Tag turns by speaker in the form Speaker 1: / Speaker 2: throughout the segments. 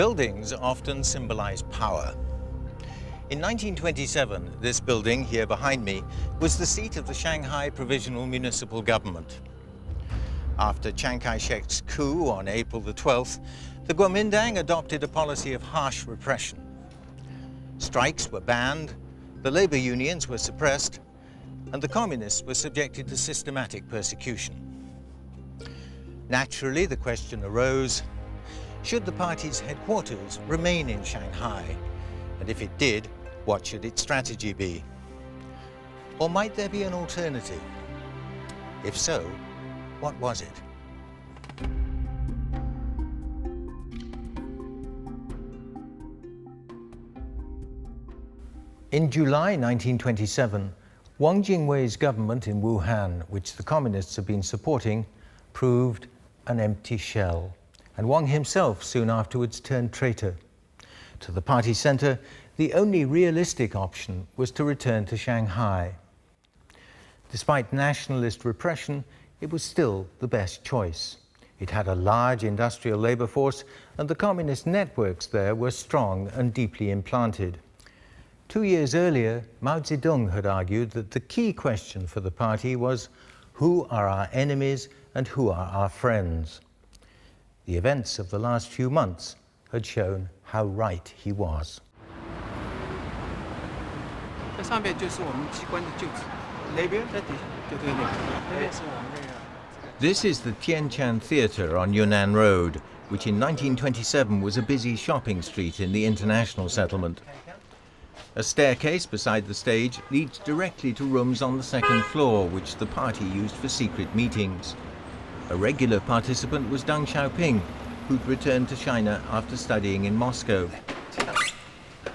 Speaker 1: Buildings often symbolize power. In 1927, this building here behind me was the seat of the Shanghai Provisional Municipal Government. After Chiang Kai-shek's coup on April the 12th, the Kuomintang adopted a policy of harsh repression. Strikes were banned, the labor unions were suppressed, and the communists were subjected to systematic persecution. Naturally, the question arose, should the party's headquarters remain in Shanghai? And if it did, what should its strategy be? Or might there be an alternative? If so, what was it? In July 1927, Wang Jingwei's government in Wuhan, which the communists had been supporting, proved an empty shell, and Wang himself soon afterwards turned traitor. To the party center, the only realistic option was to return to Shanghai. Despite nationalist repression, it was still the best choice. It had a large industrial labor force, and the communist networks there were strong and deeply implanted. 2 years earlier, Mao Zedong had argued that the key question for the party was, who are our enemies and who are our friends? The events of the last few months had shown how right he was. This is the Tianchan Theatre on Yunnan Road, which in 1927 was a busy shopping street in the international settlement. A staircase beside the stage leads directly to rooms on the second floor, which the party used for secret meetings. A regular participant was Deng Xiaoping, who'd returned to China after studying in Moscow.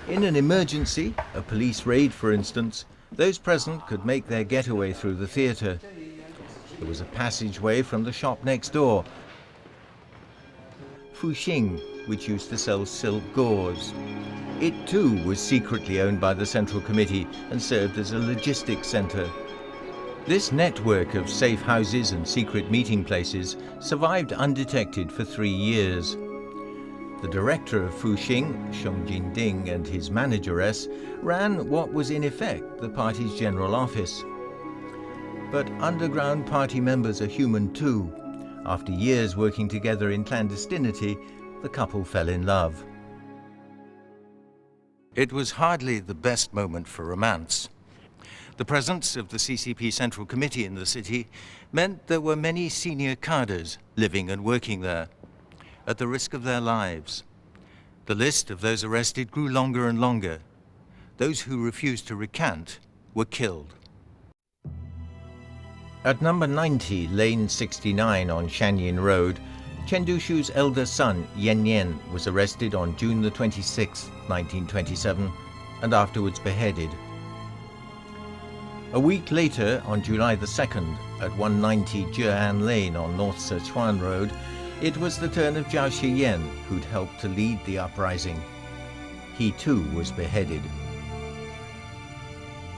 Speaker 1: In an emergency, a police raid for instance, those present could make their getaway through the theatre. There was a passageway from the shop next door, Fuxing, which used to sell silk gauze. It too was secretly owned by the Central Committee and served as a logistics center. This network of safe houses and secret meeting places survived undetected for 3 years. The director of Fuxing, Sheng Jinding, and his manageress ran what was in effect the party's general office. But underground party members are human too. After years working together in clandestinity, the couple fell in love. It was hardly the best moment for romance. The presence of the CCP Central Committee in the city meant there were many senior cadres living and working there, at the risk of their lives. The list of those arrested grew longer and longer. Those who refused to recant were killed. At number 90, lane 69 on Shanyin Road, Chen Dushu's elder son, Yan Yan, was arrested on June the 26th, 1927, and afterwards beheaded. A week later, on July the 2nd, at 190 Jian Lane on North Sichuan Road, it was the turn of Zhao Shiyan, who'd helped to lead the uprising. He too was beheaded.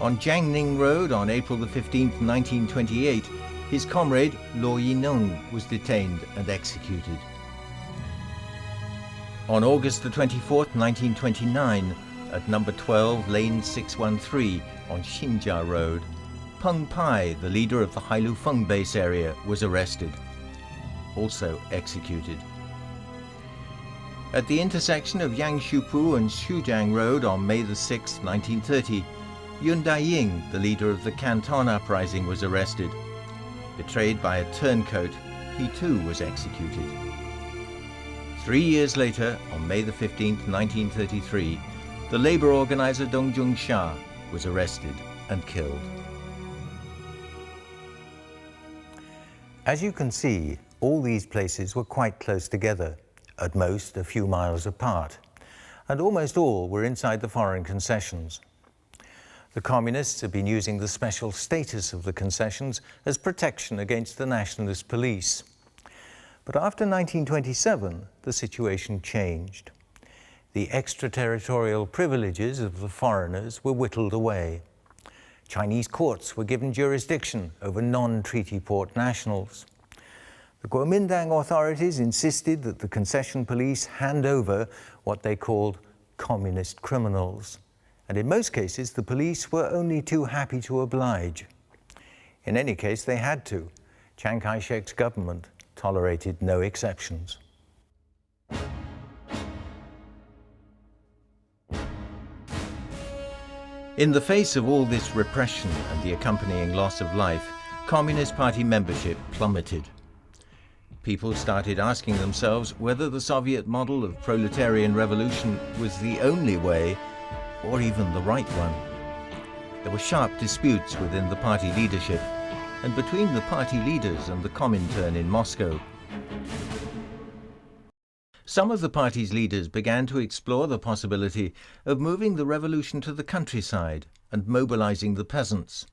Speaker 1: On Jiangning Road on April the 15th, 1928, his comrade Luo Yineng was detained and executed. On August the 24th, 1929, at number 12, lane 613 on Xinjia Road, Peng Pai, the leader of the Hailufeng base area, was arrested, also executed. At the intersection of Yangshupu and Xujiang Road on May the 6th, 1930, Yun Daiying, the leader of the Canton uprising, was arrested. Betrayed by a turncoat, he too was executed. 3 years later, on May the 15th, 1933, the labor organizer Deng Zhongsha was arrested and killed. As you can see, all these places were quite close together, at most a few miles apart, and almost all were inside the foreign concessions. The communists had been using the special status of the concessions as protection against the nationalist police. But after 1927, the situation changed. The extraterritorial privileges of the foreigners were whittled away. Chinese courts were given jurisdiction over non-treaty port nationals. The Kuomintang authorities insisted that the concession police hand over what they called communist criminals. And in most cases, the police were only too happy to oblige. In any case, they had to. Chiang Kai-shek's government tolerated no exceptions. In the face of all this repression and the accompanying loss of life, Communist Party membership plummeted. People started asking themselves whether the Soviet model of proletarian revolution was the only way, or even the right one. There were sharp disputes within the party leadership, and between the party leaders and the Comintern in Moscow. Some of the party's leaders began to explore the possibility of moving the revolution to the countryside and mobilizing the peasants.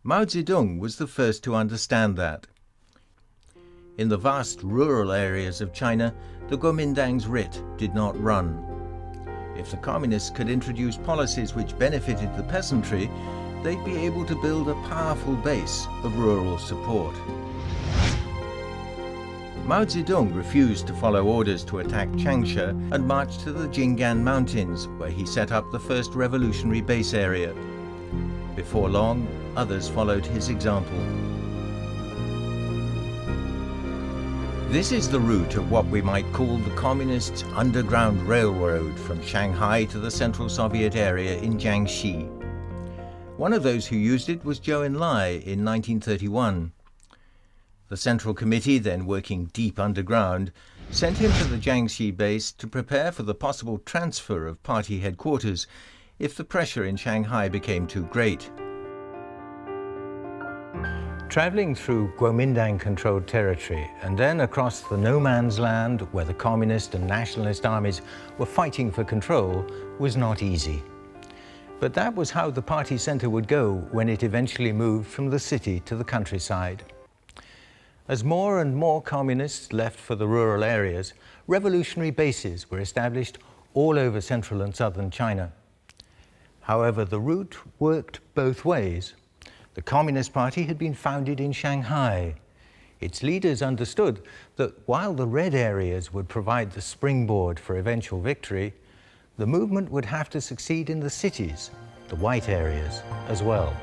Speaker 1: Mao Zedong was the first to understand that. In the vast rural areas of China, the Kuomintang's writ did not run. If the communists could introduce policies which benefited the peasantry, they'd be able to build a powerful base of rural support. Mao Zedong refused to follow orders to attack Changsha and marched to the Jinggan Mountains, where he set up the first revolutionary base area. Before long, others followed his example. This is the route of what we might call the Communists' underground railroad from Shanghai to the Central Soviet area in Jiangxi. One of those who used it was Zhou Enlai in 1931. The Central Committee, then working deep underground, sent him to the Jiangxi base to prepare for the possible transfer of party headquarters if the pressure in Shanghai became too great. Traveling through Kuomintang-controlled territory and then across the no-man's land where the communist and nationalist armies were fighting for control was not easy. But that was how the party center would go when it eventually moved from the city to the countryside. As more and more communists left for the rural areas, revolutionary bases were established all over central and southern China. However, the route worked both ways. The Communist Party had been founded in Shanghai. Its leaders understood that while the red areas would provide the springboard for eventual victory, the movement would have to succeed in the cities, the white areas, as well.